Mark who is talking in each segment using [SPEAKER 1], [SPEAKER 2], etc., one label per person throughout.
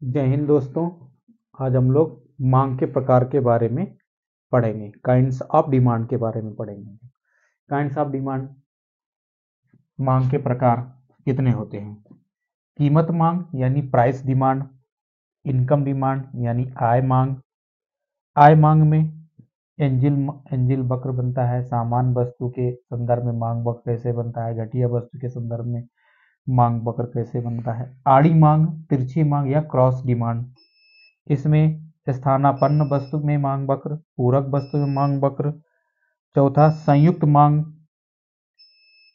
[SPEAKER 1] जय हिंद दोस्तों। आज हम लोग मांग के प्रकार के बारे में पढ़ेंगे। काइंड्स ऑफ डिमांड के बारे में पढ़ेंगे। काइंड्स ऑफ डिमांड, मांग के प्रकार कितने होते हैं? कीमत मांग यानी प्राइस डिमांड, इनकम डिमांड यानी आय मांग। आय मांग में एंजिल वक्र बनता है। सामान्य वस्तु के संदर्भ में मांग वक्र कैसे बनता है, घटिया वस्तु के संदर्भ में मांग वक्र कैसे बनता है। आड़ी मांग, तिरछी मांग या क्रॉस डिमांड, इसमें स्थानापन्न वस्तु में मांग वक्र, पूरक वस्तु में मांग वक्र। चौथा संयुक्त मांग,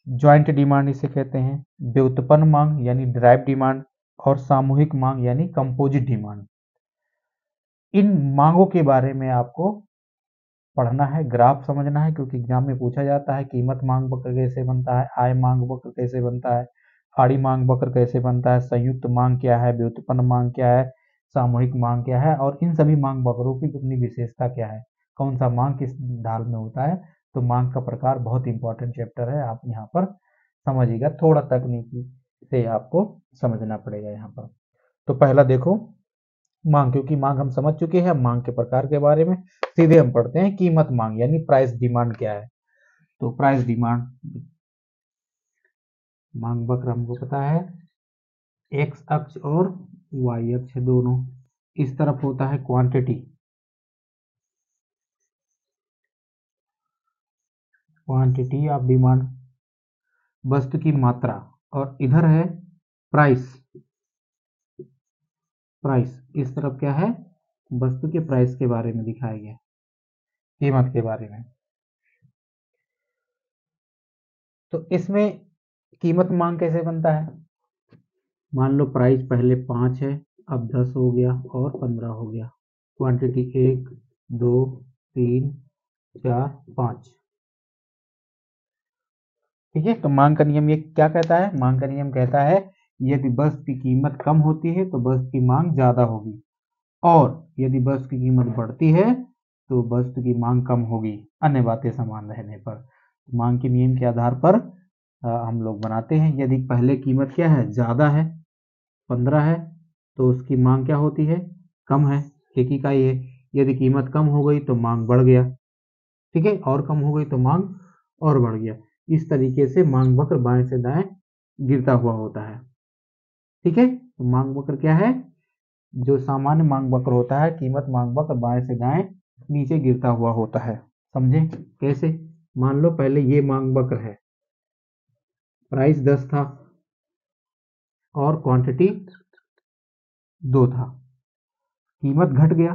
[SPEAKER 1] ज्वाइंट डिमांड इसे कहते हैं। व्युत्पन्न मांग यानी ड्राइव डिमांड, और सामूहिक मांग यानी कंपोजिट डिमांड। इन मांगों के बारे में आपको पढ़ना है, ग्राफ समझना है, क्योंकि एग्जाम में पूछा जाता है कीमत मांग वक्र कैसे बनता है, आय मांग वक्र कैसे बनता है, आड़ी मांग वक्र कैसे बनता है, संयुक्त मांग क्या है, व्युत्पन्न मांग क्या है, सामूहिक मांग क्या है, और इन सभी मांग वक्रों की अपनी विशेषता क्या है, कौन सा मांग किस ढाल में होता है। तो मांग का प्रकार बहुत इंपॉर्टेंट चैप्टर है, आप यहाँ पर समझिएगा। थोड़ा तकनीकी से आपको समझना पड़ेगा यहाँ पर। तो पहला देखो मांग, क्योंकि मांग हम समझ चुके हैं, मांग के प्रकार के बारे में सीधे हम पढ़ते हैं। कीमत मांग यानी प्राइस डिमांड क्या है। तो प्राइस डिमांड, मांग वक्र हमको पता है, एक्स अक्ष और वाई अक्ष दोनों। इस तरफ होता है क्वांटिटी, क्वांटिटी ऑफ डिमांड, वस्तु की मात्रा, और इधर है प्राइस, प्राइस। इस तरफ क्या है, वस्तु के प्राइस के बारे में दिखाया गया, कीमत के बारे में। तो इसमें कीमत मांग कैसे बनता है? मान लो प्राइस पहले 5 है, अब 10 हो गया और 15 हो गया। क्वांटिटी 1 2 3 4 5। ठीक है, तो मांग का नियम ये क्या कहता है? मांग का नियम कहता है यदि वस्तु की कीमत कम होती है तो वस्तु की मांग ज्यादा होगी, और यदि वस्तु की कीमत बढ़ती है तो वस्तु की मांग कम होगी, अन्य बातें समान रहने पर। मांग के नियम के आधार पर हम लोग बनाते हैं। यदि पहले कीमत क्या है, ज्यादा है, 15 है, तो उसकी मांग क्या होती है, कम है, 1 इकाई है। यदि कीमत कम हो गई तो मांग बढ़ गया, ठीक है, और कम हो गई तो मांग और बढ़ गया। इस तरीके से मांग वक्र बाएं से दाएं गिरता हुआ होता है। ठीक है, तो मांग वक्र क्या है? जो सामान्य मांग वक्र होता है, कीमत मांग वक्र बाएं से दाएं नीचे गिरता हुआ होता है। समझे कैसे? मान लो पहले ये मांग वक्र है, प्राइस 10 था और क्वांटिटी 2 था। कीमत घट गया,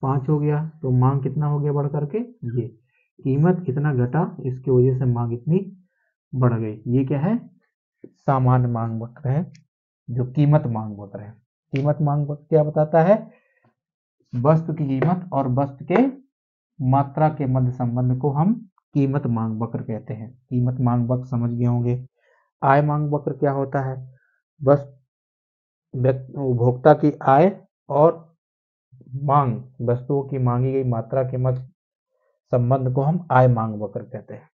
[SPEAKER 1] 5 हो गया, तो मांग कितना हो गया बढ़ करके? ये कीमत इतना घटा, इसकी वजह से मांग इतनी बढ़ गई। ये क्या है? सामान्य मांग वक्र है, जो कीमत मांग वक्र है। कीमत मांग वक्र क्या बताता है? वस्तु की कीमत और वस्तु के मात्रा के मध्य संबंध को हम कीमत मांग वक्र कहते हैं। कीमत मांग वक्र समझ गए होंगे। आय मांग वक्र क्या होता है? बस उपभोक्ता की आय और मांग, वस्तुओं की मांगी गई मात्रा के मध्य संबंध को हम आय मांग वक्र कहते हैं।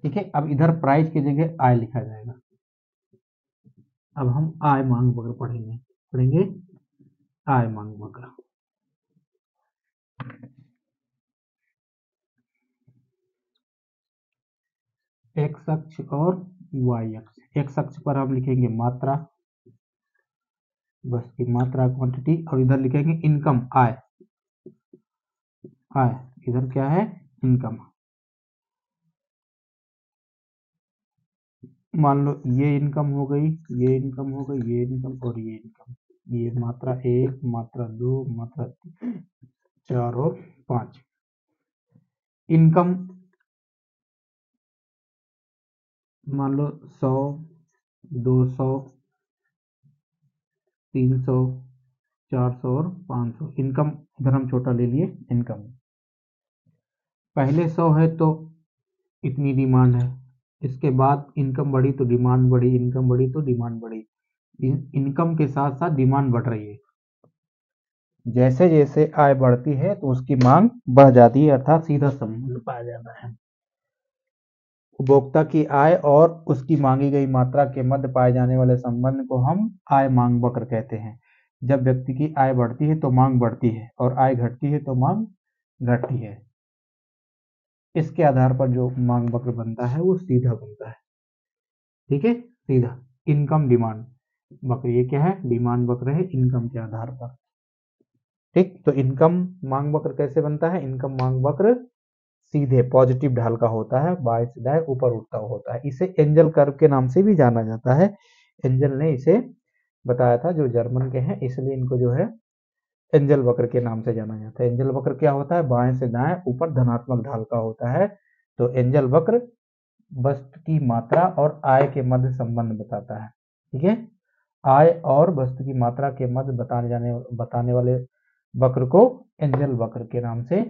[SPEAKER 1] ठीक है, अब इधर प्राइस की जगह आय लिखा जाएगा। अब हम आय मांग वक्र पढ़ेंगे आय मांग वक्र। एक्स अक्ष और वाई अक्ष। एक्स अक्ष पर हम लिखेंगे मात्रा, बस की मात्रा, क्वांटिटी, और इधर लिखेंगे इनकम, आय। आय इधर क्या है? इनकम। मान लो ये इनकम हो गई, ये इनकम हो गई, ये इनकम और ये इनकम। ये मात्रा 1, मात्रा 2, मात्रा 4 और 5। इनकम मान लो 100, 200, 300, 400 और 500। इनकम इधर हम छोटा ले लिए, इनकम। पहले 100 है तो इतनी डिमांड है, इसके बाद इनकम बढ़ी तो डिमांड बढ़ी, इनकम बढ़ी तो डिमांड बढ़ी। इनकम के साथ साथ डिमांड बढ़ रही है। जैसे जैसे आय बढ़ती है तो उसकी मांग बढ़ जाती है, अर्थात सीधा संबंध पाया जाता है। उपभोक्ता की आय और उसकी मांगी गई मात्रा के मध्य पाए जाने वाले संबंध को हम आय मांग वक्र कहते हैं। जब व्यक्ति की आय बढ़ती है तो मांग बढ़ती है और आय घटती है तो मांग घटती है। इसके आधार पर जो मांग वक्र बनता है वो सीधा बनता है। ठीक है, सीधा इनकम डिमांड वक्र, ये क्या है, डिमांड वक्र है इनकम के आधार पर। ठीक, तो इनकम मांग वक्र कैसे बनता है? इनकम मांग वक्र सीधे पॉजिटिव ढाल का होता है, बाएं से दाएं ऊपर उठता हुआ होता है। इसे एंजल कर्व के नाम से भी जाना जाता है। एंजल ने इसे बताया था, जो जर्मन के हैं, इसलिए इनको जो है एंजल वक्र के नाम से जाना जाता है। एंजल वक्र क्या होता है? बाएं से दाएं ऊपर धनात्मक ढाल का होता है। तो एंजल वक्र वस्तु की मात्रा और आय के मध्य संबंध बताता है। ठीक है, आय और वस्तु की मात्रा के मध्य बताने वाले वक्र को एंजल वक्र के नाम से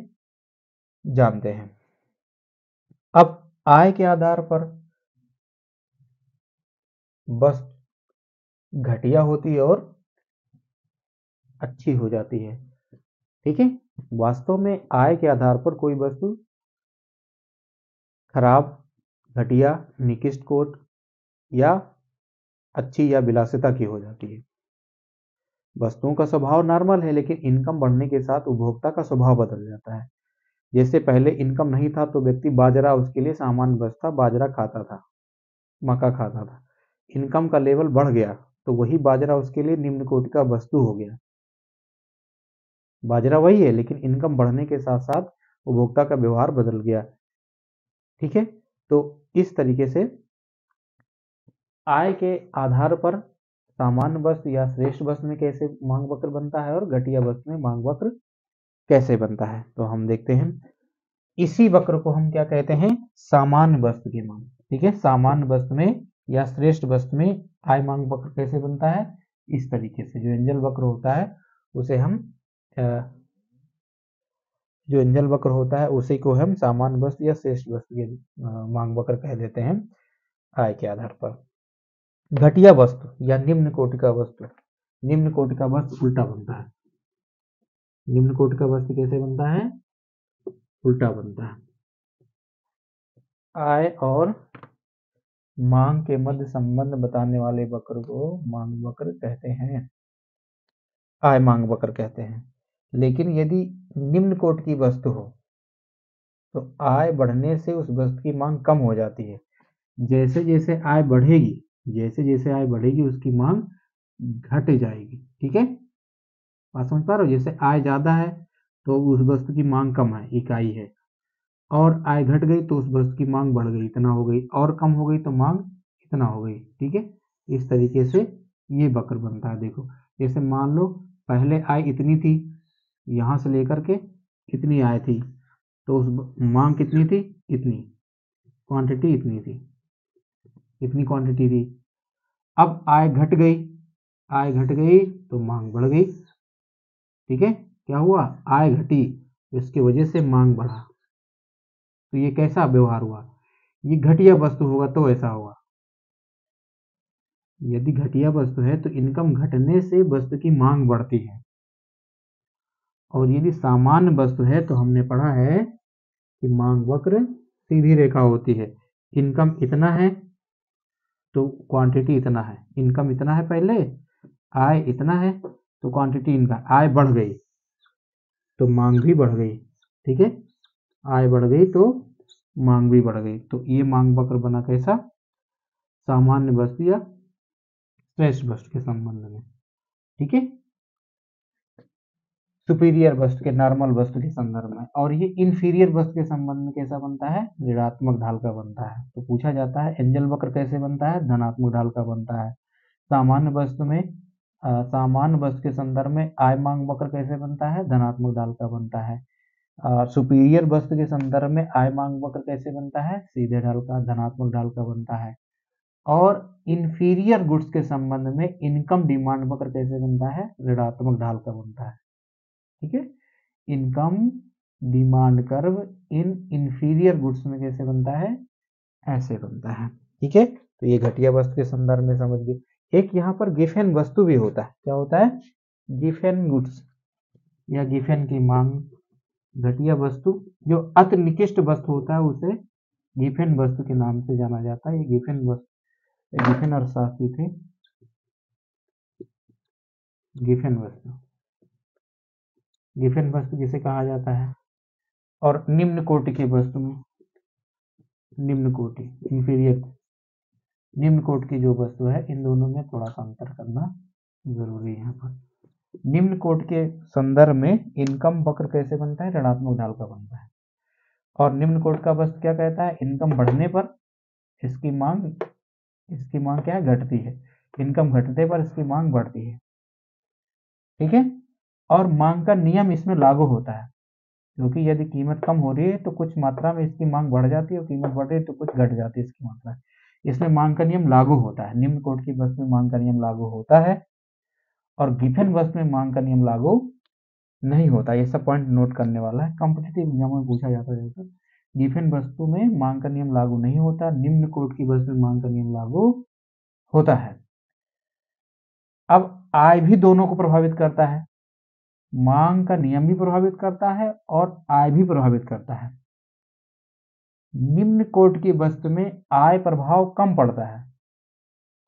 [SPEAKER 1] जानते हैं। अब आय के आधार पर वस्तु घटिया होती है और अच्छी हो जाती है। ठीक है, वास्तव में आय के आधार पर कोई वस्तु खराब, घटिया, निकृष्ट कोट या अच्छी या विलासिता की हो जाती है। वस्तुओं का स्वभाव नॉर्मल है, लेकिन इनकम बढ़ने के साथ उपभोक्ता का स्वभाव बदल जाता है। जैसे पहले इनकम नहीं था तो व्यक्ति बाजरा उसके लिए सामान्य वस्तु था, बाजरा खाता था, मक्का खाता था। इनकम का लेवल बढ़ गया तो वही बाजरा उसके लिए निम्न कोटि का वस्तु हो गया। बाजरा वही है, लेकिन इनकम बढ़ने के साथ साथ उपभोक्ता का व्यवहार बदल गया। ठीक है, तो इस तरीके से आय के आधार पर सामान्य वस्तु या श्रेष्ठ वस्तु में कैसे मांग वक्र बनता है और घटिया वस्तु में मांग वक्र कैसे बनता है, तो हम देखते हैं। इसी वक्र को हम क्या कहते हैं? सामान्य वस्तु की मांग। ठीक है, सामान्य वस्तु में या श्रेष्ठ वस्तु में आय मांग वक्र कैसे बनता है? इस तरीके से। जो एंजल वक्र होता है उसे हम जो एंजल वक्र होता है उसी को हम सामान्य वस्तु या श्रेष्ठ वस्तु के मांग वक्र कह देते हैं आय के आधार पर। घटिया वस्तु या निम्न कोटि का वस्तु, निम्न कोटि का वस्तु उल्टा बनता है। निम्न कोटि का वस्तु कैसे बनता है? उल्टा बनता है। आय और मांग के मध्य संबंध बताने वाले वक्र को मांग वक्र कहते हैं, आय मांग वक्र कहते हैं। लेकिन यदि निम्न कोटि की वस्तु हो तो आय बढ़ने से उस वस्तु की मांग कम हो जाती है। जैसे जैसे आय बढ़ेगी, जैसे जैसे आय बढ़ेगी उसकी मांग घट जाएगी। ठीक है, बात समझ पा रहे हो? जैसे आय ज्यादा है तो उस वस्तु की मांग कम है, इकाई है, और आय घट गई तो उस वस्तु की मांग बढ़ गई, इतना हो गई, और कम हो गई तो मांग इतना हो गई। ठीक है, इस तरीके से ये वक्र बनता है। देखो, जैसे मान लो पहले आय इतनी थी, यहां से लेकर के इतनी आय थी, तो उस मांग कितनी थी? इतनी क्वांटिटी, इतनी थी, इतनी क्वांटिटी थी। अब आय घट गई, आय घट गई तो मांग बढ़ गई। ठीक है, क्या हुआ? आय घटी, इसकी वजह से मांग बढ़ा। तो ये कैसा व्यवहार हुआ? ये घटिया वस्तु होगा तो ऐसा होगा। यदि घटिया वस्तु है तो इनकम घटने से वस्तु की मांग बढ़ती है, और यदि सामान्य वस्तु है तो हमने पढ़ा है कि मांग वक्र सीधी रेखा होती है। इनकम इतना है तो क्वांटिटी इतना है, इनकम इतना है पहले, आय इतना है तो क्वांटिटी इनका, आय बढ़ गई तो मांग भी बढ़ गई। ठीक है, आय बढ़ गई तो मांग भी बढ़ गई। तो ये मांग वक्र बना कैसा? सामान्य वस्तु या श्रेष्ठ वस्तु के संबंध में। ठीक है, सुपीरियर वस्तु के, नॉर्मल वस्तु के संदर्भ में। और ये इंफीरियर वस्तु के संबंध में कैसा बनता है? ऋणात्मक ढाल का बनता है। तो पूछा जाता है एंजल वक्र कैसे बनता है? धनात्मक ढाल का बनता है। सामान्य वस्तु में सामान्य वस्तु के संदर्भ में आय मांग वक्र कैसे बनता है? धनात्मक ढाल का बनता है। सुपीरियर वस्तु के संदर्भ में आय मांग वक्र कैसे बनता है? सीधे ढाल का, धनात्मक ढाल का बनता है। और इंफीरियर गुड्स के संबंध में इनकम डिमांड वक्र कैसे बनता है? ऋणात्मक ढाल का बनता है। ठीक है, इनकम डिमांड कर्व इन इंफीरियर गुड्स में कैसे बनता है? ऐसे बनता है। ठीक है, तो ये घटिया वस्तु के संदर्भ में समझ गए। एक यहाँ पर गिफेन वस्तु भी होता है। क्या होता है? गिफेन गुड्स या गिफेन की मांग। घटिया वस्तु, जो अति निकृष्ट वस्तु होता है उसे गिफेन वस्तु के नाम से जाना जाता है। ये गिफेन अर्थशास्त्री थे। गिफेन वस्तु जिसे कहा जाता है। और निम्न कोटि की वस्तु में, निम्न कोटि इंफीरियर, निम्न कोटि की जो वस्तु है, इन दोनों में थोड़ा सा अंतर करना जरूरी है यहाँ पर। निम्न कोटि के संदर्भ में इनकम वक्र कैसे बनता है? ऋणात्मक ढाल का बनता है। और निम्न कोटि का वस्तु क्या कहता है? इनकम बढ़ने पर इसकी मांग क्या है? घटती है। इनकम घटने पर इसकी मांग बढ़ती है। ठीक है। और मांग का नियम इसमें लागू होता है, क्योंकि यदि कीमत कम हो रही है तो कुछ मात्रा में इसकी मांग बढ़ जाती है, और कीमत बढ़ रही है तो कुछ घट जाती है इसकी मात्रा। इसमें मांग का नियम लागू होता है। निम्न कोटि की वस्तु में मांग का नियम लागू होता है, और गिफेन वस्तु में मांग का नियम लागू नहीं होता। ये सब पॉइंट नोट करने वाला है, कॉम्पिटिटिव एग्जाम में पूछा जाता है। गिफेन वस्तु में मांग का नियम लागू नहीं होता, निम्न कोटि की वस्तु में मांग का नियम लागू होता है। अब आय भी दोनों को प्रभावित करता है। मांग का नियम भी प्रभावित करता है और आय भी प्रभावित करता है। निम्न कोटि की वस्तु में आय प्रभाव कम पड़ता है,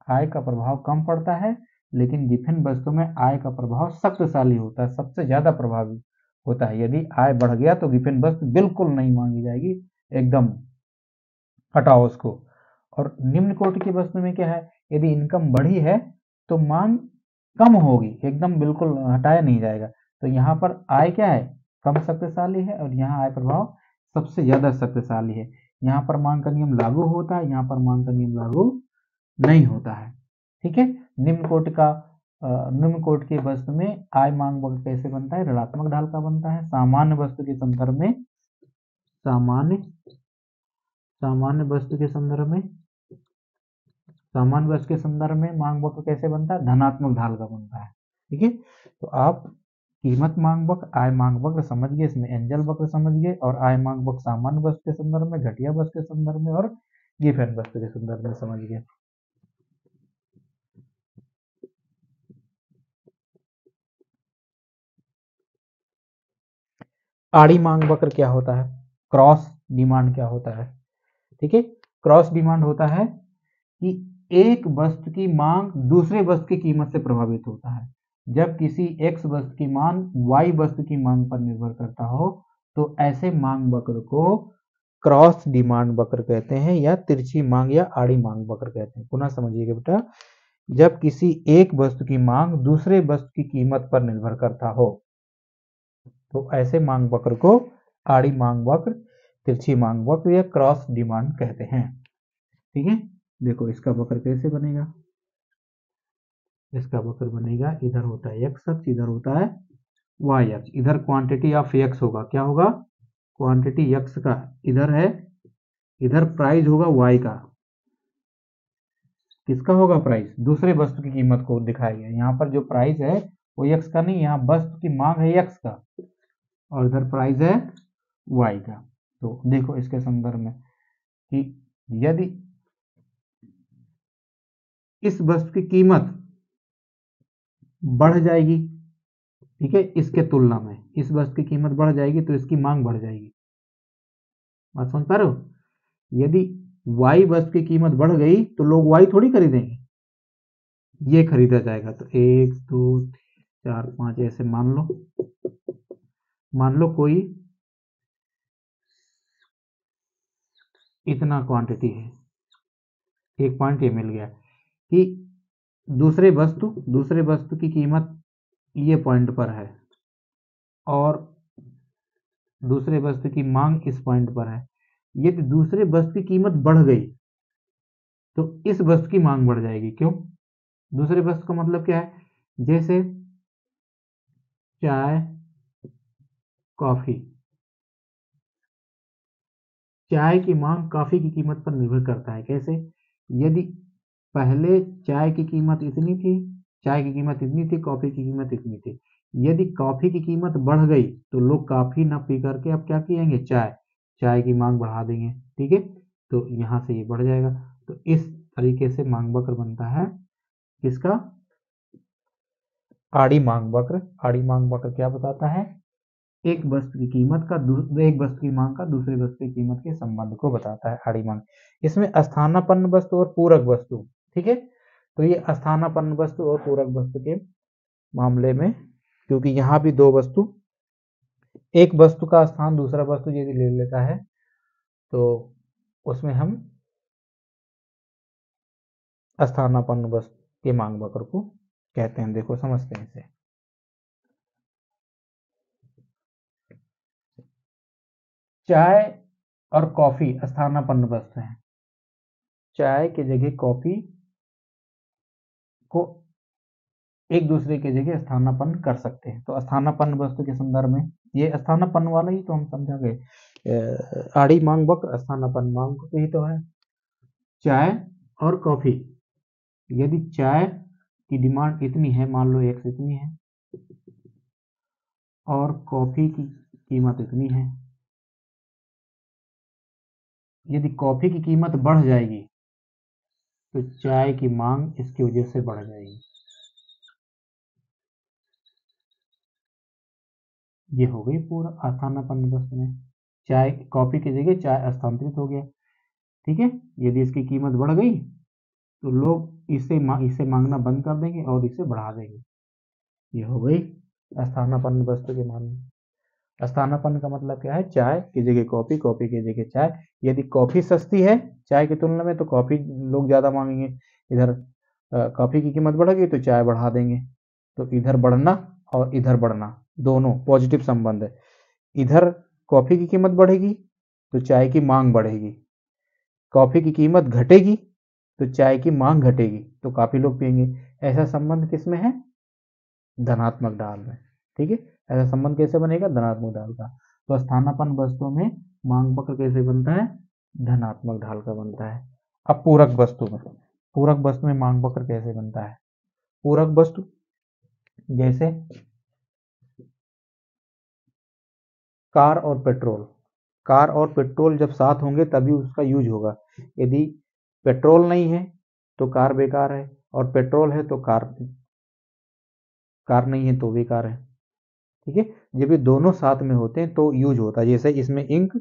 [SPEAKER 1] आय का प्रभाव कम पड़ता है, लेकिन गिफेन वस्तु में आय का प्रभाव शक्तिशाली होता है, सबसे ज्यादा प्रभावी होता है। यदि आय बढ़ गया तो गिफेन वस्तु बिल्कुल नहीं मांगी जाएगी, एकदम हटाओ उसको। और निम्न कोटि की वस्तु में क्या है? यदि इनकम बढ़ी है तो मांग कम होगी, एकदम बिल्कुल हटाया नहीं जाएगा। तो यहाँ पर आय क्या है? कम शक्तिशाली है, और यहाँ आय प्रभाव सबसे ज्यादा शक्तिशाली है। यहाँ पर मांग का नियम लागू होता है, यहाँ पर मांग का नियम लागू नहीं होता है। ठीक है। निम्न कोटि की वस्तु में आय मांग वक्र कैसे बनता है? ऋणात्मक ढाल का बनता है। सामान्य वस्तु के संदर्भ में, सामान्य वस्तु के संदर्भ में मांग वक्र कैसे बनता है? धनात्मक ढाल का बनता है। ठीक है। तो आप कीमत मांग वक्र, आय मांग वक्र समझ गए, इसमें एंजल वक्र समझ गए, और आय मांग वक्र सामान्य वस्तु के संदर्भ में, घटिया वस्तु के संदर्भ में, और गिफेन वस्तु के संदर्भ में समझ गए। आड़ी मांग वक्र क्या होता है? क्रॉस डिमांड क्या होता है? ठीक है। क्रॉस डिमांड होता है कि एक वस्तु की मांग दूसरे वस्तु की कीमत से प्रभावित होता है। जब किसी एक्स वस्तु की मांग वाई वस्तु की मांग पर निर्भर करता हो, तो ऐसे मांग वक्र को क्रॉस डिमांड वक्र कहते हैं, या तिरछी मांग या आड़ी मांग वक्र कहते हैं। पुनः समझिएगा बेटा, जब किसी एक वस्तु की मांग दूसरे वस्तु की कीमत पर निर्भर करता हो, तो ऐसे मांग वक्र को आड़ी मांग वक्र, तिरछी मांग वक्र या क्रॉस डिमांड कहते हैं। ठीक है। देखो इसका वक्र कैसे बनेगा? इसका वक्र बनेगा, इधर होता है एक्स अक्ष, इधर होता है वाई अक्ष। इधर क्वांटिटी ऑफ एक्स होगा, क्या होगा? क्वांटिटी एक्स का इधर है, इधर प्राइस होगा वाई का। किसका होगा प्राइस? दूसरे वस्तु की कीमत को दिखाएगा। यहाँ पर जो प्राइस है वो एक्स का नहीं, यहाँ वस्तु की मांग है एक्स का, और इधर प्राइस है वाई का। तो देखो इसके संदर्भ में कि यदि इस वस्तु की कीमत बढ़ जाएगी, ठीक है, इसके तुलना में इस वस्तु की कीमत बढ़ जाएगी तो इसकी मांग बढ़ जाएगी। बात समझ पा रहे हो? यदि वाई वस्तु की कीमत बढ़ गई तो लोग वाई थोड़ी खरीदेंगे, ये खरीदा जाएगा। तो 1 2 4 5 ऐसे मान लो कोई इतना क्वांटिटी है, एक पॉइंट ये मिल गया कि दूसरे वस्तु की कीमत ये पॉइंट पर है, और दूसरे वस्तु की मांग इस पॉइंट पर है। यदि दूसरे वस्तु की कीमत बढ़ गई तो इस वस्तु की मांग बढ़ जाएगी। क्यों? दूसरे वस्तु का मतलब क्या है? जैसे चाय, कॉफी। चाय की मांग कॉफी की कीमत पर निर्भर करता है। कैसे? यदि पहले चाय की कीमत इतनी थी, कॉफी की कीमत इतनी थी। यदि कॉफी की कीमत बढ़ गई तो लोग कॉफी ना पी करके अब क्या पियेंगे? चाय की मांग बढ़ा देंगे। ठीक है। तो यहां से ये बढ़ जाएगा। तो इस तरीके से मांग वक्र बनता है। किसका? आड़ी मांग वक्र। आड़ी मांग वक्र क्या बताता है? एक वस्तु की कीमत का एक वस्तु की मांग का दूसरे वस्तु की कीमत के संबंध को बताता है आड़ी मांग। इसमें स्थानापन्न वस्तु और पूरक वस्तु, ठीक है। तो ये स्थानापन्न वस्तु और पूरक वस्तु के मामले में, क्योंकि यहाँ भी दो वस्तु, एक वस्तु का स्थान दूसरा वस्तु यदि ले लेता है तो उसमें हम स्थानापन्न वस्तु के मांग वक्र को कहते हैं। देखो समझते हैं इसे। चाय और कॉफी स्थानापन्न वस्तु हैं। चाय की जगह कॉफी को एक दूसरे की जगह स्थानापन्न कर सकते हैं। तो स्थानापन्न वस्तु के संदर्भ में ये स्थानापन्न वाला ही तो हम समझा गए। आड़ी मांग वक्र स्थानापन्न मांग वक्र ही तो है। चाय और कॉफी, यदि चाय की डिमांड इतनी है, मान लो x इतनी है, और कॉफी की कीमत इतनी है, यदि कॉफी की कीमत बढ़ जाएगी तो चाय की मांग इसकी वजह से बढ़ जाएगी। ये हो गई पूरा स्थानापन्न वस्तु में। चाय कॉफी की जगह चाय स्थानांतरित हो गया, ठीक है। यदि इसकी कीमत बढ़ गई तो लोग इसे मांगना बंद कर देंगे और इसे बढ़ा देंगे। ये हो गई स्थानापन्न वस्तु के मामले। स्थानापन्न का मतलब क्या है? चाय की जगह कॉफी, कॉफी की जगह चाय। यदि कॉफी सस्ती है चाय की तुलना में तो कॉफी लोग ज्यादा मांगेंगे। इधर कॉफी की कीमत बढ़ गई तो चाय बढ़ा देंगे। तो इधर बढ़ना और इधर बढ़ना दोनों पॉजिटिव संबंध है। इधर कॉफी की कीमत बढ़ेगी तो चाय की मांग बढ़ेगी, कॉफी की कीमत घटेगी तो चाय की मांग घटेगी, तो काफी लोग पियेंगे। ऐसा संबंध किस में है? धनात्मक ढाल में, ठीक है। ऐसा संबंध कैसे बनेगा? धनात्मक ढाल का। तो स्थानापन्न वस्तुओं में मांग वक्र कैसे बनता है? धनात्मक ढाल का बनता है। अब पूरक वस्तु में, पूरक वस्तु में मांग वक्र कैसे बनता है? पूरक वस्तु जैसे कार और पेट्रोल। कार और पेट्रोल जब साथ होंगे तभी उसका यूज होगा। यदि पेट्रोल नहीं है तो कार बेकार है, और पेट्रोल है तो कार नहीं है तो बेकार है, ठीक है। जब ये दोनों साथ में होते हैं तो यूज होता है। जैसे इसमें इंक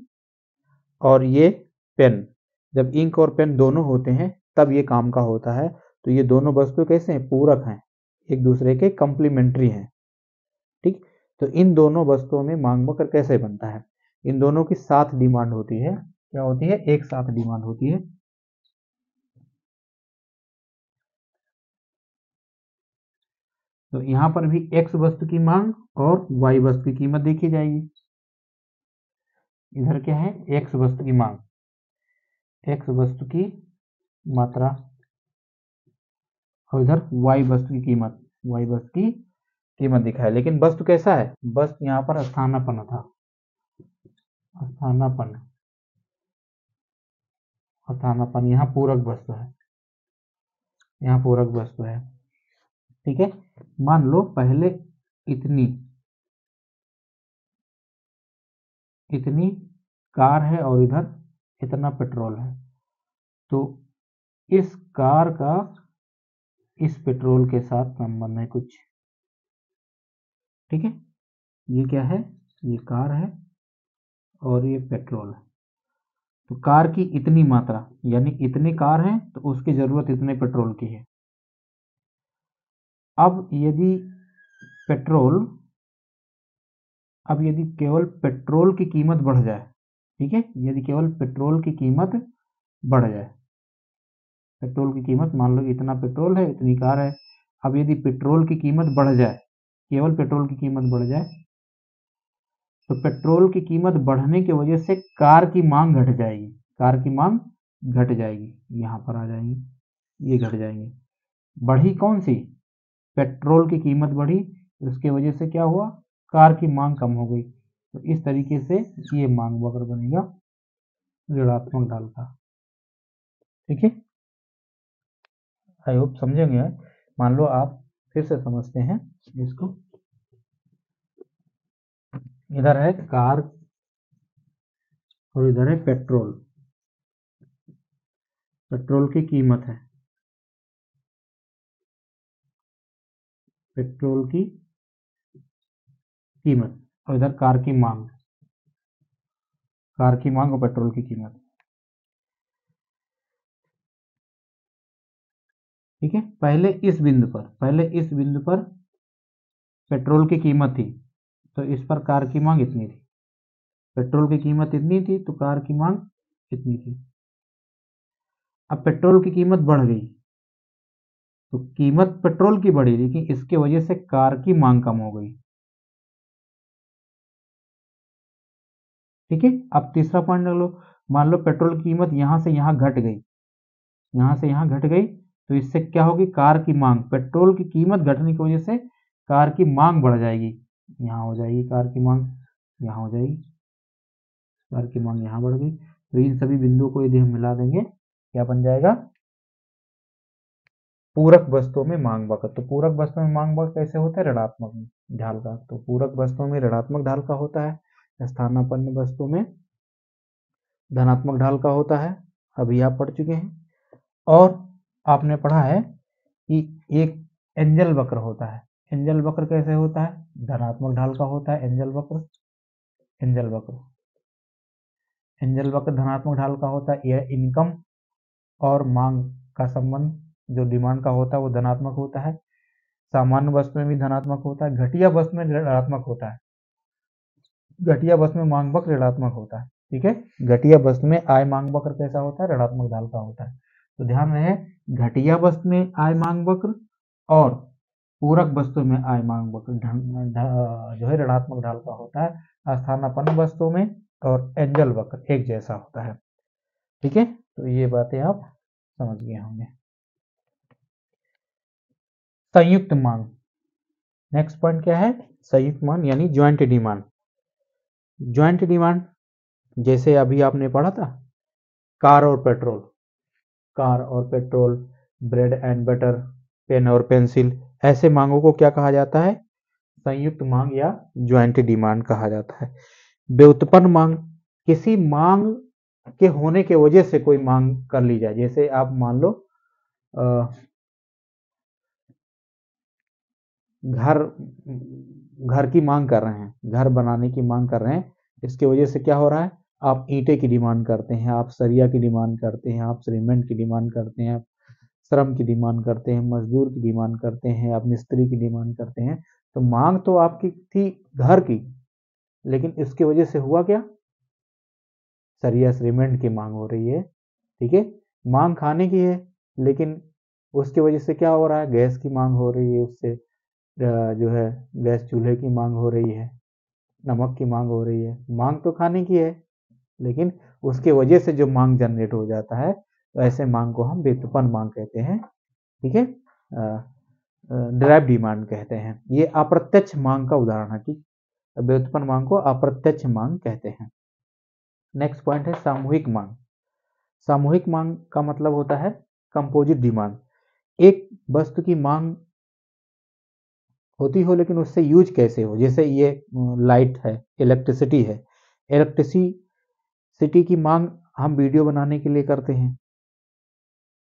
[SPEAKER 1] और ये पेन, जब इंक और पेन दोनों होते हैं तब ये काम का होता है। तो ये दोनों वस्तु कैसे हैं? पूरक हैं, एक दूसरे के कंप्लीमेंट्री हैं, ठीक। तो इन दोनों वस्तुओं में मांग वक्र कैसे बनता है? इन दोनों की साथ डिमांड होती है। क्या होती है? एक साथ डिमांड होती है। तो यहां पर भी x वस्तु की मांग और y वस्तु की कीमत देखी जाएगी। इधर क्या है? x वस्तु की मांग, x वस्तु की मात्रा, और इधर y वस्तु की कीमत, y वस्तु की कीमत दिखा है। लेकिन वस्तु कैसा है? वस्तु यहाँ पर स्थानापन्न था, स्थानापन्न, स्थानापन्न। यहाँ पूरक वस्तु है, यहाँ पूरक वस्तु है, ठीक है। मान लो पहले इतनी इतनी कार है और इधर इतना पेट्रोल है, तो इस कार का इस पेट्रोल के साथ संबंध है कुछ, ठीक है। ये क्या है? ये कार है और ये पेट्रोल है। तो कार की इतनी मात्रा, यानी इतने कार हैं तो उसकी जरूरत इतने पेट्रोल की है। अब यदि पेट्रोल अब यदि केवल पेट्रोल की कीमत बढ़ जाए, ठीक है, यदि केवल पेट्रोल की कीमत बढ़ जाए, पेट्रोल की कीमत, मान लो इतना पेट्रोल है, इतनी कार है। अब यदि पेट्रोल की कीमत बढ़ जाए, केवल पेट्रोल की कीमत बढ़ जाए, तो पेट्रोल की कीमत बढ़ने की वजह से कार की मांग घट जाएगी, कार की मांग घट जाएगी। यहाँ पर आ जाएंगी, ये घट जाएंगी। बढ़ी कौन सी? पेट्रोल की कीमत बढ़ी, उसके वजह से क्या हुआ? कार की मांग कम हो गई। तो इस तरीके से ये मांग वक्र बनेगा ऋणात्मक ढाल का, ठीक है। आई होप समझेंगे। मान लो आप फिर से समझते हैं इसको। इधर है कार और इधर है पेट्रोल। पेट्रोल की कीमत है, पेट्रोल की कीमत। और इधर कार की मांग और पेट्रोल की कीमत। ठीक है, पहले इस बिंदु पर पेट्रोल की कीमत थी, तो इस पर कार की मांग इतनी थी। पेट्रोल की कीमत इतनी थी तो कार की मांग इतनी थी। अब पेट्रोल की कीमत बढ़ गई, तो कीमत पेट्रोल की बढ़ी, लेकिन इसके वजह से कार की मांग कम हो गई। ठीक है, अब तीसरा पॉइंट ले लो। मान लो पेट्रोल की कीमत यहां से यहां घट गई, तो इससे क्या होगी, कार की मांग, पेट्रोल की कीमत घटने की वजह से कार की मांग बढ़ जाएगी। यहाँ हो जाएगी कार की मांग, यहाँ हो जाएगी कार की मांग, यहाँ बढ़ गई। तो इन सभी बिंदुओं को यदि हम मिला देंगे, क्या बन जाएगा, पूरक वस्तुओं में मांग वक्र। तो पूरक वस्तुओं में मांग वक्र कैसे होता है, ऋणात्मक ढाल का। तो पूरक वस्तुओं में ऋणात्मक ढाल का होता है, स्थानापन्न वस्तुओं में धनात्मक ढाल का होता है। अभी आप पढ़ चुके हैं। और आपने पढ़ा है कि एक एंजल वक्र होता है। एंजल वक्र कैसे होता है, धनात्मक ढाल का होता है एंजल वक्र। एंजल वक्र धनात्मक ढाल का होता है। यह इनकम और मांग का संबंध, जो डिमांड का होता है वो धनात्मक होता है। सामान्य वस्तु में भी धनात्मक होता है, घटिया वस्तु में ऋणात्मक होता है। घटिया वस्तु में मांग वक्र ऋणात्मक होता है। ठीक है, घटिया वस्तु में आय मांग वक्र कैसा होता है, ऋणात्मक ढाल का होता है। तो ध्यान रहे, घटिया वस्तु में आय मांग वक्र और पूरक वस्तु में आय मांग वक्र जो है ऋणात्मक ढाल का होता है। स्थानापन्न वस्तु में और एंजल वक्र एक जैसा होता है। ठीक है, तो ये बातें आप समझ गए होंगे। संयुक्त मांग, नेक्स्ट पॉइंट क्या है, संयुक्त मांग यानी ज्वाइंट डिमांड। ज्वाइंट डिमांड जैसे अभी आपने पढ़ा था, कार और petrol, bread and butter, pen और पेंसिल, ऐसे मांगों को क्या कहा जाता है, संयुक्त मांग या ज्वाइंट डिमांड कहा जाता है। व्युत्पन्न मांग, किसी मांग के होने के वजह से कोई मांग कर ली जाए। जैसे आप मान लो घर की मांग कर रहे हैं, घर बनाने की मांग कर रहे हैं, इसकी वजह से क्या हो रहा है, आप ईंटे की डिमांड करते हैं, आप सरिया की डिमांड करते हैं, आप सीमेंट की डिमांड करते हैं, आप श्रम की डिमांड करते हैं, मजदूर की डिमांड करते हैं, आप मिस्त्री की डिमांड करते हैं। तो मांग तो आपकी थी घर की, लेकिन इसकी वजह से हुआ क्या, सरिया सीमेंट की मांग हो रही है। ठीक है, मांग खाने की है, लेकिन उसकी वजह से क्या हो रहा है, गैस की मांग हो रही है, उससे जो है गैस चूल्हे की मांग हो रही है, नमक की मांग हो रही है। मांग तो खाने की है, लेकिन उसके वजह से जो मांग जनरेट हो जाता है, तो ऐसे मांग को हम व्युत्पन्न मांग कहते हैं। ठीक है, ड्राइव डिमांड कहते हैं। ये अप्रत्यक्ष मांग का उदाहरण है। ठीक, व्युत्पन्न मांग को अप्रत्यक्ष मांग कहते हैं। नेक्स्ट पॉइंट है सामूहिक मांग। सामूहिक मांग का मतलब होता है कंपोजिट डिमांड। एक वस्तु की मांग होती हो, लेकिन उससे यूज कैसे हो। जैसे ये लाइट है, इलेक्ट्रिसिटी की मांग हम वीडियो बनाने के लिए करते हैं,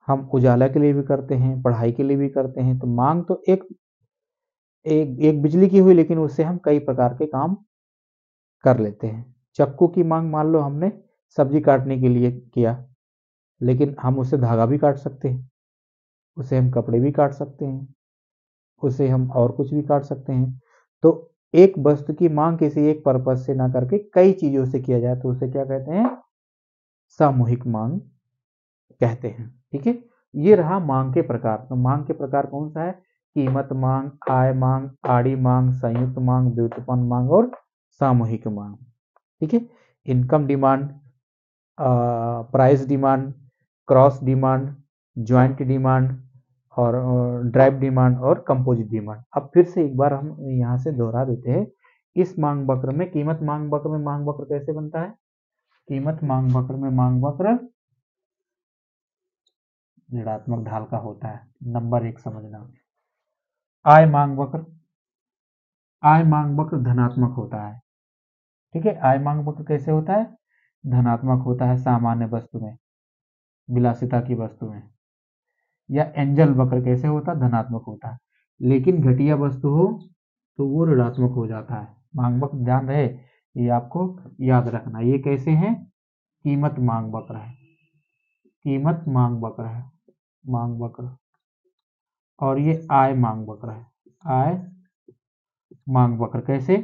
[SPEAKER 1] हम उजाला के लिए भी करते हैं, पढ़ाई के लिए भी करते हैं। तो मांग तो एक एक, एक बिजली की हुई, लेकिन उससे हम कई प्रकार के काम कर लेते हैं। चाकू की मांग मान लो हमने सब्जी काटने के लिए किया, लेकिन हम उससे धागा भी काट सकते हैं, उससे हम कपड़े भी काट सकते हैं, उससे हम और कुछ भी काट सकते हैं। तो एक वस्तु की मांग किसी एक पर्पज से ना करके कई चीजों से किया जाए, तो उसे क्या कहते हैं, सामूहिक मांग कहते हैं। ठीक है, ये रहा मांग के प्रकार। तो मांग के प्रकार कौन सा है, कीमत मांग, आय मांग, आड़ी मांग, संयुक्त मांग, व्युत्पन्न मांग और सामूहिक मांग। ठीक है, income demand, price demand, cross demand, joint demand और ड्राइव डिमांड और कंपोजिट डिमांड। अब फिर से एक बार हम यहाँ से दोहरा देते हैं। इस मांग वक्र में, कीमत मांग वक्र में मांग वक्र कैसे बनता है, कीमत मांग वक्र में मांग वक्र ऋणात्मक ढाल का होता है। नंबर 1 समझना। आय मांग वक्र धनात्मक होता है। ठीक है, आय मांग वक्र कैसे होता है, धनात्मक होता है सामान्य वस्तु में, विलासिता की वस्तु में। या एंजल वक्र कैसे होता है, धनात्मक होता है। लेकिन घटिया वस्तु हो तो वो ऋणात्मक हो जाता है। मांग वक्र ध्यान रहे, ये आपको याद रखना। ये कैसे है, कीमत मांग वक्र है, कीमत मांग वक्र है, मांग वक्र। और ये आय मांग वक्र है, आय मांग वक्र। कैसे,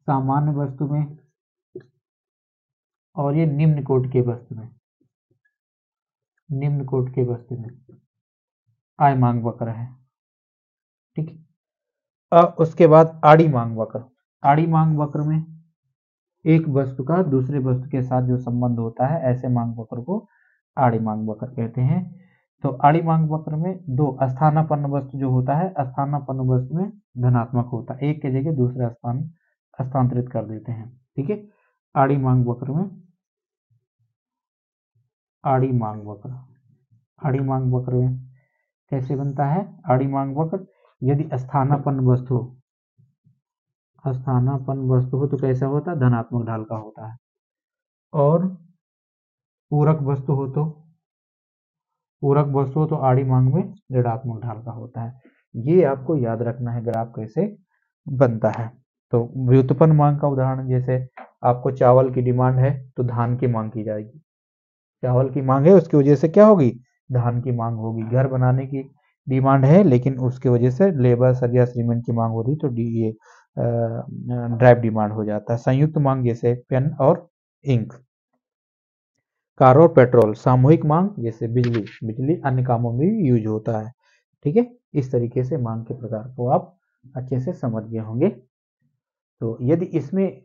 [SPEAKER 1] सामान्य वस्तु में और ये निम्न कोटि के वस्तु में, निम्न कोटि के वस्तु में आय मांग वक्र है। ठीक है, अब उसके बाद आड़ी मांग वक्र। आड़ी मांग वक्र में एक वस्तु का दूसरे वस्तु के साथ जो संबंध होता है, ऐसे मांग वक्र को आड़ी मांग वक्र कहते हैं। तो आड़ी मांग वक्र में दो स्थानापन्न वस्तु जो होता है, स्थानापन्न वस्तु में धनात्मक होता है, एक के जगह दूसरा स्थान स्थानांतरित कर देते हैं। ठीक है, आड़ी मांग वक्र में, आड़ी मांग वक्र, आड़ी मांग वक्र में कैसे बनता है आड़ी मांग वक्र, यदि स्थानापन्न वस्तु, स्थानापन्न वस्तु हो तो कैसा होता है, धनात्मक ढाल का होता है। और पूरक वस्तु हो तो, पूरक वस्तु हो तो आड़ी मांग में ऋणात्मक ढाल का होता है। ये आपको याद रखना है ग्राफ कैसे बनता है। तो व्युत्पन्न मांग का उदाहरण, जैसे आपको चावल की डिमांड है तो धान की मांग की जाएगी, चावल की मांग है उसकी वजह से क्या होगी, धान की मांग होगी। घर बनाने की डिमांड है लेकिन उसके वजह से लेबर सरिया सीमेंट की मांग हो रही, तो ये ड्राइव डिमांड हो जाता है। संयुक्त मांग जैसे पेन और इंक। कार और पेट्रोल। सामूहिक मांग जैसे बिजली, बिजली अन्य कामों में भी यूज होता है। ठीक है, इस तरीके से मांग के प्रकार को आप अच्छे से समझ गए होंगे। तो यदि इसमें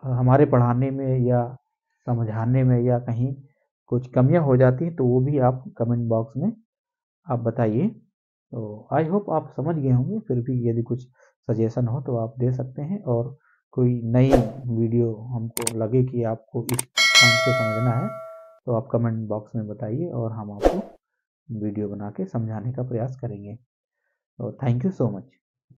[SPEAKER 1] हमारे पढ़ाने में या समझाने में या कहीं कुछ कमियां हो जाती हैं तो वो भी आप कमेंट बॉक्स में आप बताइए। तो आई होप आप समझ गए होंगे, फिर भी यदि कुछ सजेशन हो तो आप दे सकते हैं। और कोई नई वीडियो हमको लगे कि आपको इस पॉइंट पे समझना है तो आप कमेंट बॉक्स में बताइए और हम आपको वीडियो बना के समझाने का प्रयास करेंगे। तो थैंक यू सो मच।